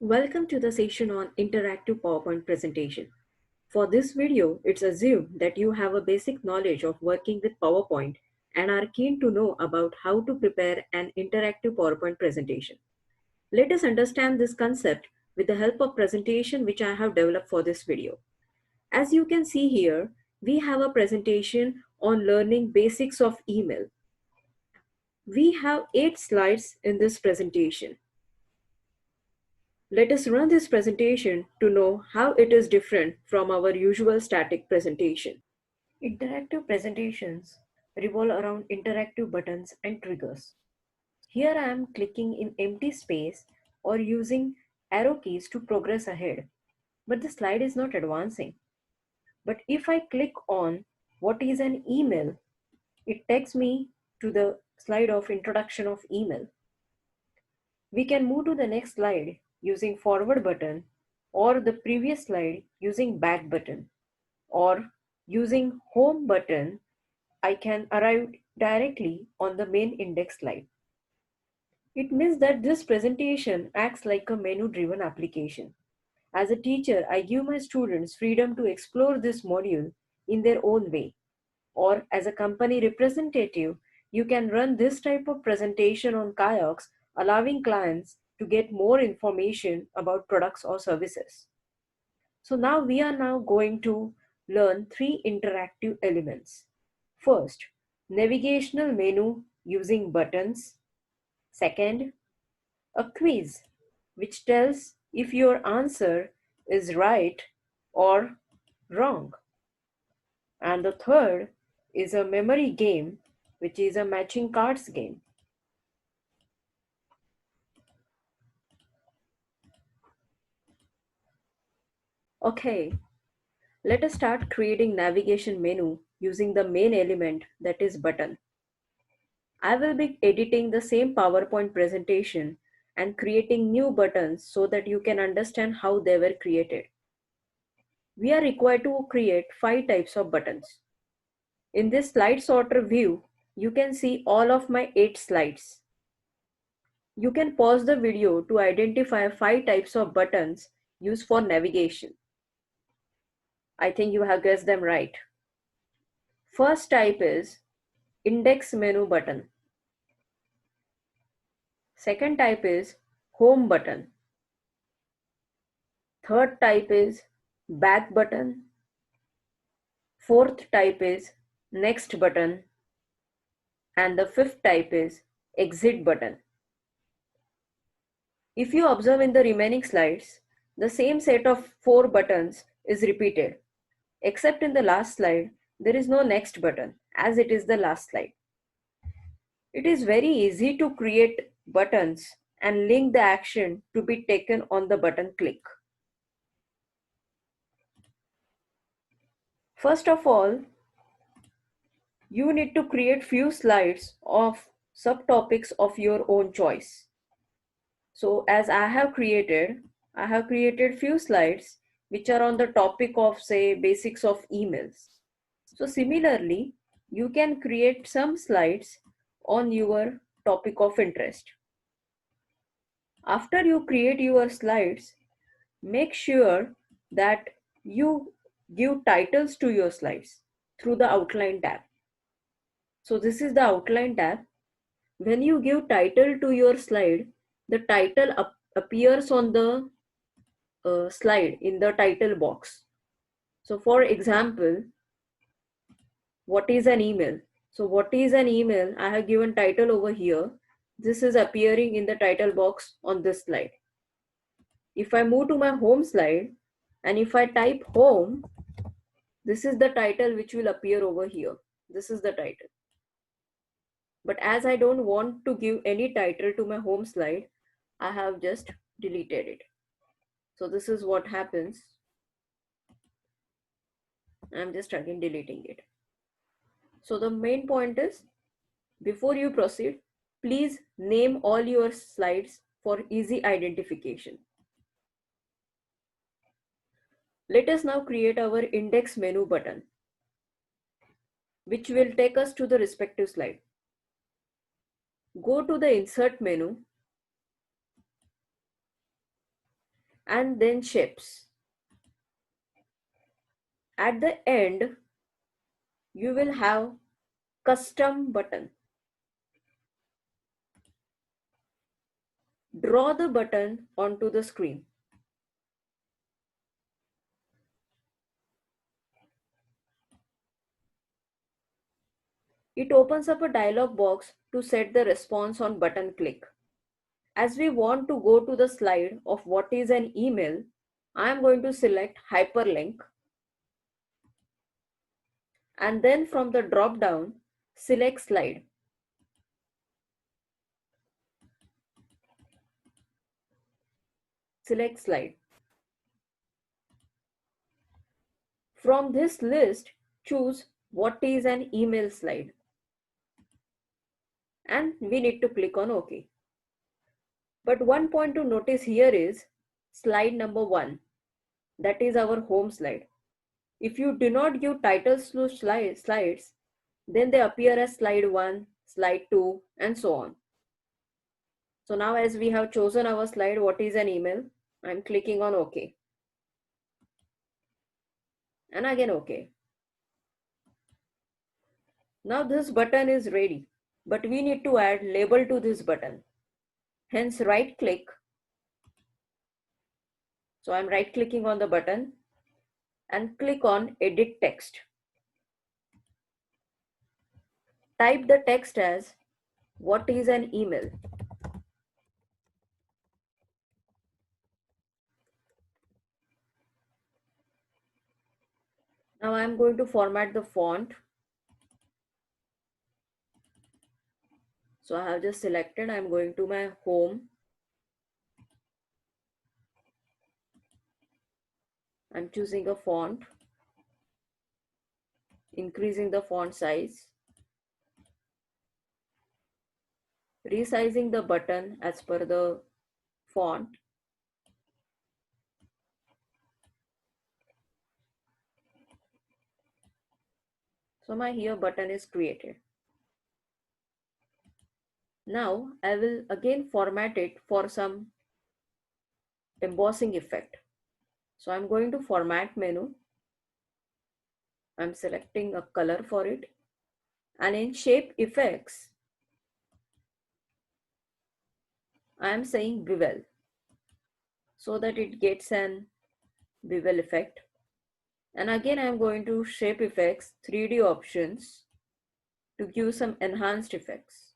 Welcome to the session on interactive PowerPoint presentation. For this video, it's assumed that you have a basic knowledge of working with PowerPoint and are keen to know about how to prepare an interactive PowerPoint presentation. Let us understand this concept with the help of presentation which I have developed for this video. As you can see here, we have a presentation on learning basics of email. We have 8 slides in this presentation. Let us run this presentation to know how it is different from our usual static presentation. Interactive presentations revolve around interactive buttons and triggers. Here I am clicking in empty space or using arrow keys to progress ahead, but the slide is not advancing. But if I click on what is an email, it takes me to the slide of introduction of email. We can move to the next slide using forward button or the previous slide using back button, or using home button I can arrive directly on the main index slide. It means that this presentation acts like a menu driven application. As a teacher, I give my students freedom to explore this module in their own way. Or as a company representative, you can run this type of presentation on Kiosk, allowing clients to get more information about products or services. So now we are now going to learn 3 interactive elements. First, navigational menu using buttons. Second, a quiz which tells if your answer is right or wrong. And the third is a memory game, which is a matching cards game. Okay, let us start creating navigation menu using the main element, that is button. I will be editing the same PowerPoint presentation and creating new buttons so that you can understand how they were created. We are required to create 5 types of buttons. In this slide sorter view, you can see all of my 8 slides. You can pause the video to identify 5 types of buttons used for navigation. I think you have guessed them right. First type is index menu button. Second type is home button. Third type is back button. Fourth type is next button. And the fifth type is exit button. If you observe in the remaining slides, the same set of 4 buttons is repeated, except in the last slide, there is no next button as it is the last slide. It is very easy to create buttons and link the action to be taken on the button click. First of all, you need to create few slides of subtopics of your own choice. So as I have created few slides which are on the topic of, say, basics of emails. So similarly, you can create some slides on your topic of interest. After you create your slides, make sure that you give titles to your slides through the outline tab. So this is the outline tab. When you give title to your slide, the title appears on the slide in the title box. So for example, what is an email? So what is an email? I have given title over here. This is appearing in the title box on this slide. If I move to my home slide and if I type home, this is the title which will appear over here. This is the title. But as I don't want to give any title to my home slide, I have just deleted it. So this is what happens. I'm just again deleting it. So the main point is, before you proceed, please name all your slides for easy identification. Let us now create our index menu button, which will take us to the respective slide. Go to the insert menu and then shapes. At the end, you will have custom button. Draw the button onto the screen. It opens up a dialog box to set the response on button click. As we want to go to the slide of what is an email, I am going to select hyperlink, and then from the drop down, select slide. Select slide. From this list, choose what is an email slide. And we need to click on OK. But one point to notice here is slide number 1. That is our home slide. If you do not give titles to slides, then they appear as slide 1, slide 2, and so on. So now as we have chosen our slide, what is an email, I'm clicking on OK. And again OK. Now this button is ready, but we need to add label to this button. Hence right click. So I'm right clicking on the button and click on edit text. Type the text as what is an email. Now I'm going to format the font. So I have just selected, I'm going to my home. I'm choosing a font, increasing the font size, resizing the button as per the font. So my here button is created. Now I will again format it for some embossing effect. So I'm going to format menu. I'm selecting a color for it, and in shape effects, I am saying bevel so that it gets an bevel effect. And again I am going to shape effects, 3D options to give some enhanced effects.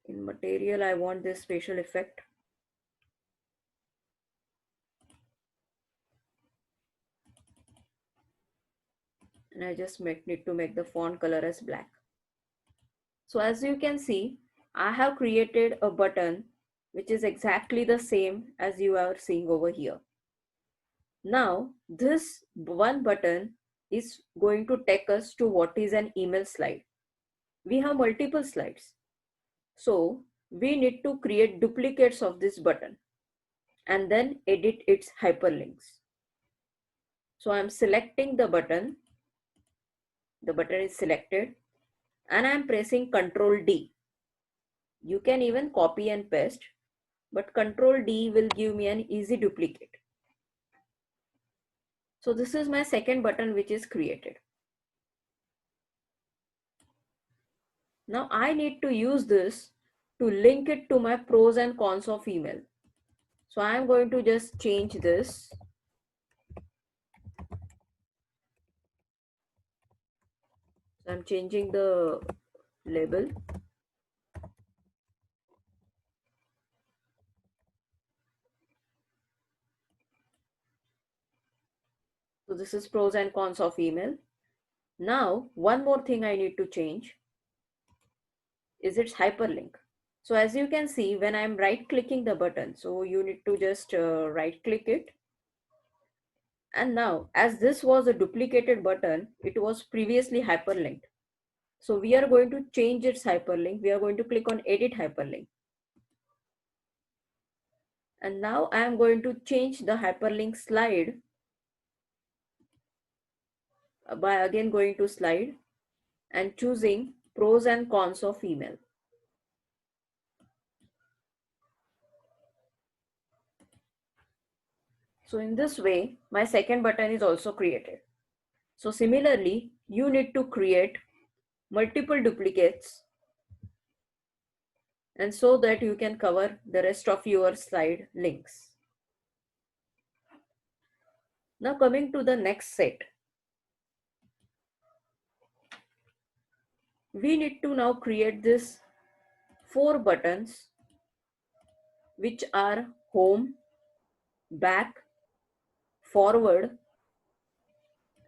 In material, I want this spatial effect. And I just need to make the font color as black. So as you can see, I have created a button which is exactly the same as you are seeing over here. Now, this one button is going to take us to what is an email slide. We have multiple slides. So we need to create duplicates of this button and then edit its hyperlinks. So I'm selecting the button. The button is selected and I'm pressing Ctrl D. You can even copy and paste, but Ctrl D will give me an easy duplicate. So this is my second button which is created. Now I need to use this to link it to my pros and cons of email. So I am going to just change this. So I'm changing the label. So this is pros and cons of email. Now, one more thing I need to change is its hyperlink. So as you can see, when I'm right clicking the button, so you need to just right click it. And now as this was a duplicated button, it was previously hyperlinked. So we are going to change its hyperlink. We are going to click on edit hyperlink. And now I am going to change the hyperlink slide by again going to slide and choosing pros and cons of email. So in this way, my second button is also created. So similarly, you need to create multiple duplicates, and so that you can cover the rest of your slide links. Now coming to the next set, we need to now create this 4 buttons which are home, back, forward,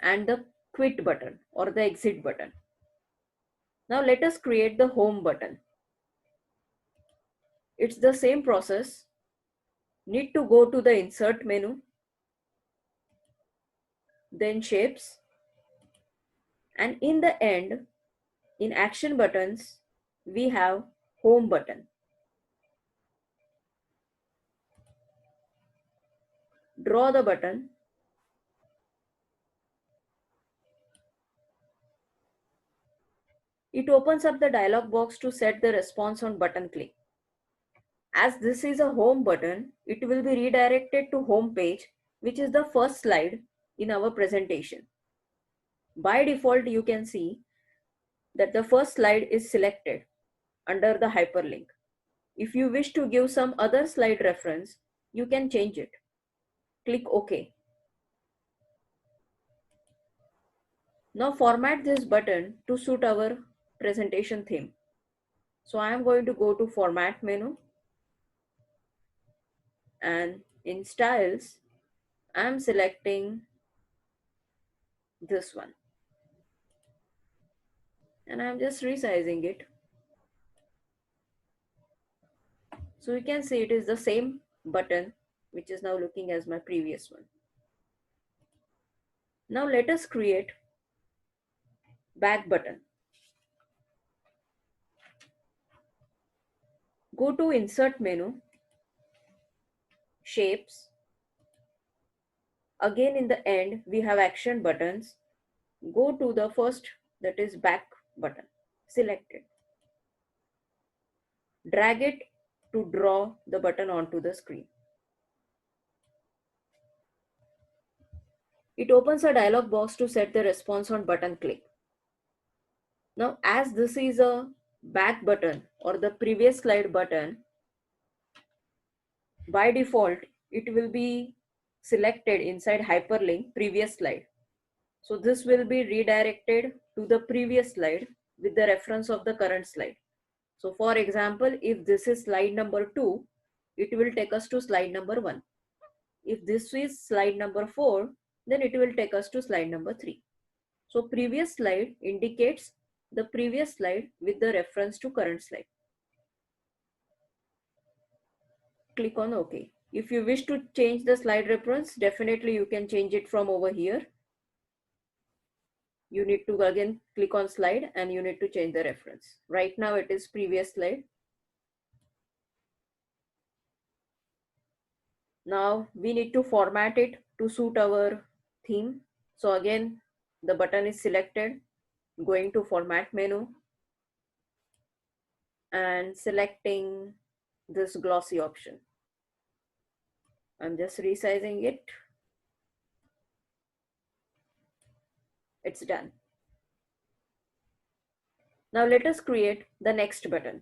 and the quit button or the exit button. Now let us create the home button. It's the same process. Need to go to the insert menu, then shapes, and in the end, in action buttons, we have home button. Draw the button. It opens up the dialog box to set the response on button click. As this is a home button, it will be redirected to home page, which is the first slide in our presentation. By default, you can see that the first slide is selected under the hyperlink. If you wish to give some other slide reference, you can change it. Click OK. Now format this button to suit our presentation theme. So I am going to go to Format menu, and in Styles, I am selecting this one, and I am just resizing it. So you can see it is the same button which is now looking as my previous one. Now let us create back button. Go to Insert menu, Shapes. Again in the end we have action buttons. Go to the first, that is back button. Select it. Drag it to draw the button onto the screen. It opens a dialog box to set the response on button click. Now as this is a back button or the previous slide button, by default it will be selected inside hyperlink previous slide. So this will be redirected to the previous slide with the reference of the current slide. So for example, if this is slide number 2, it will take us to slide number 1. If this is slide number 4, then it will take us to slide number 3. So previous slide indicates the previous slide with the reference to current slide. Click on OK. If you wish to change the slide reference, definitely you can change it from over here. You need to again click on slide and you need to change the reference. Right now it is previous slide. Now we need to format it to suit our theme. So again, the button is selected, going to Format menu and selecting this glossy option. I'm just resizing it. It's done. Now let us create the next button.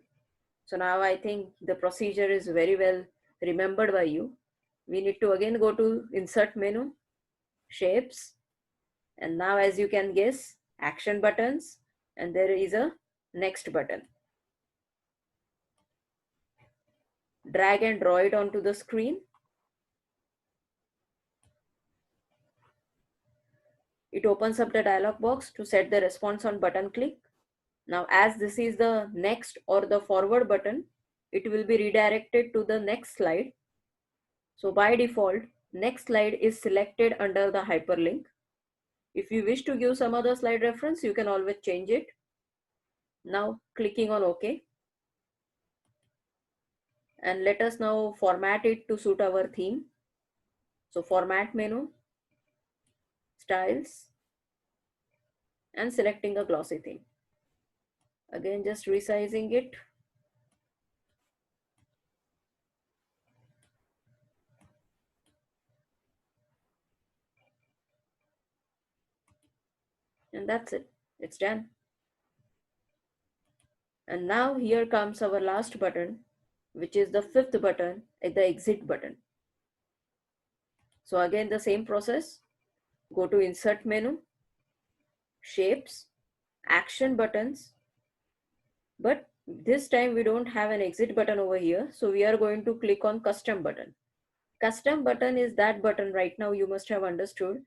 So now I think the procedure is very well remembered by you. We need to again go to Insert menu, Shapes, and now as you can guess, action buttons, and there is a next button. Drag and draw it onto the screen. It opens up the dialog box to set the response on button click. Now as this is the next or the forward button, it will be redirected to the next slide. So by default, next slide is selected under the hyperlink. If you wish to give some other slide reference, you can always change it. Now clicking on OK. And let us now format it to suit our theme. So Format menu, Styles, and selecting a glossy theme. Again, just resizing it. And that's it. It's done. And now here comes our last button, which is the fifth button, the exit button. So again, the same process. Go to insert menu, shapes, action buttons. But this time we don't have an exit button over here. So we are going to click on custom button. Custom button is that button right now you must have understood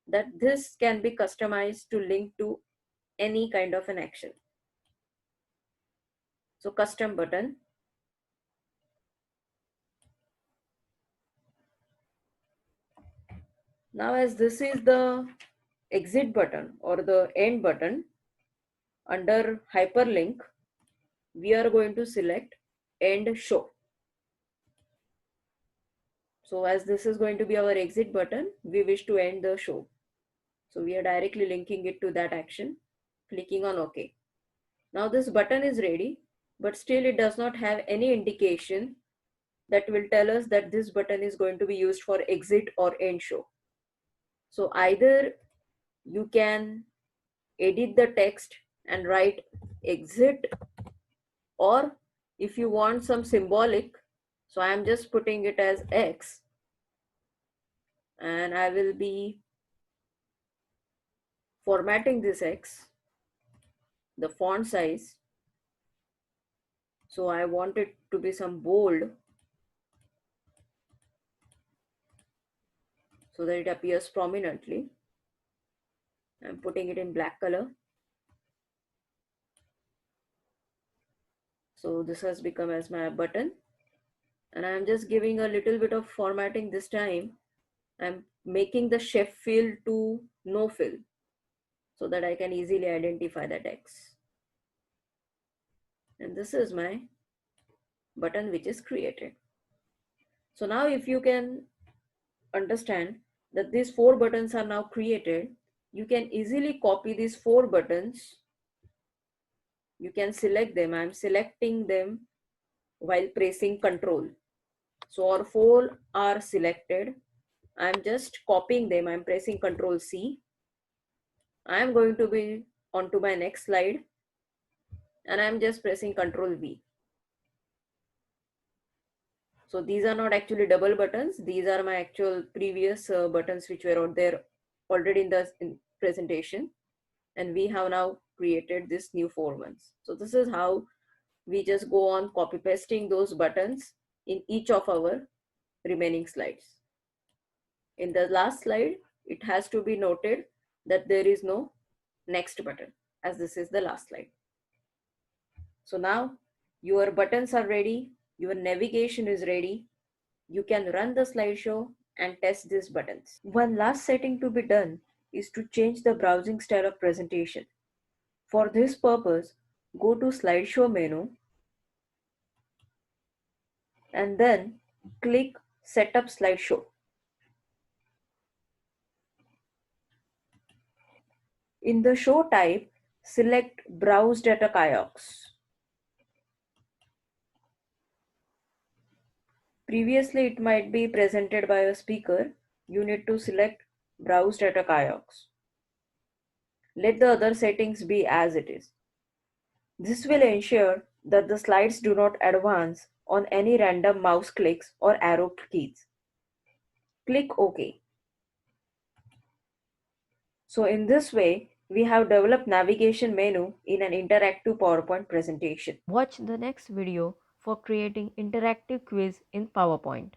that this can be customized to link to any kind of an action. So custom button. Now as this is the exit button or the end button, under hyperlink, we are going to select end show. So as this is going to be our exit button, we wish to end the show. So we are directly linking it to that action, clicking on OK. Now this button is ready, but still it does not have any indication that will tell us that this button is going to be used for exit or end show. So either you can edit the text and write exit, or if you want some symbolic, so I am just putting it as X, and I will be formatting this X, the font size. So I want it to be some bold so that it appears prominently. I'm putting it in black color. So this has become as my button, and I'm just giving a little bit of formatting this time. I'm making the chef fill to no fill so that I can easily identify the text. And this is my button which is created. So now if you can understand that these 4 buttons are now created, you can easily copy these 4 buttons. You can select them. I'm selecting them while pressing Control. So all 4 are selected. I'm just copying them. I'm pressing Control C. I'm going to be onto my next slide, and I'm just pressing Control V. So these are not actually double buttons. These are my actual previous buttons which were out there already in the presentation. And we have now created this new 4 ones. So this is how we just go on copy pasting those buttons in each of our remaining slides. In the last slide, it has to be noted that there is no next button, as this is the last slide. So now your buttons are ready, your navigation is ready. You can run the slideshow and test these buttons. One last setting to be done is to change the browsing style of presentation. For this purpose, go to slideshow menu and then click Setup Slideshow. In the show type, select Browse Data Kiosk. Previously, it might be presented by a speaker. You need to select Browse Data Kiosk. Let the other settings be as it is. This will ensure that the slides do not advance on any random mouse clicks or arrow keys. Click OK. So in this way, we have developed navigation menu in an interactive PowerPoint presentation. Watch the next video for creating interactive quiz in PowerPoint.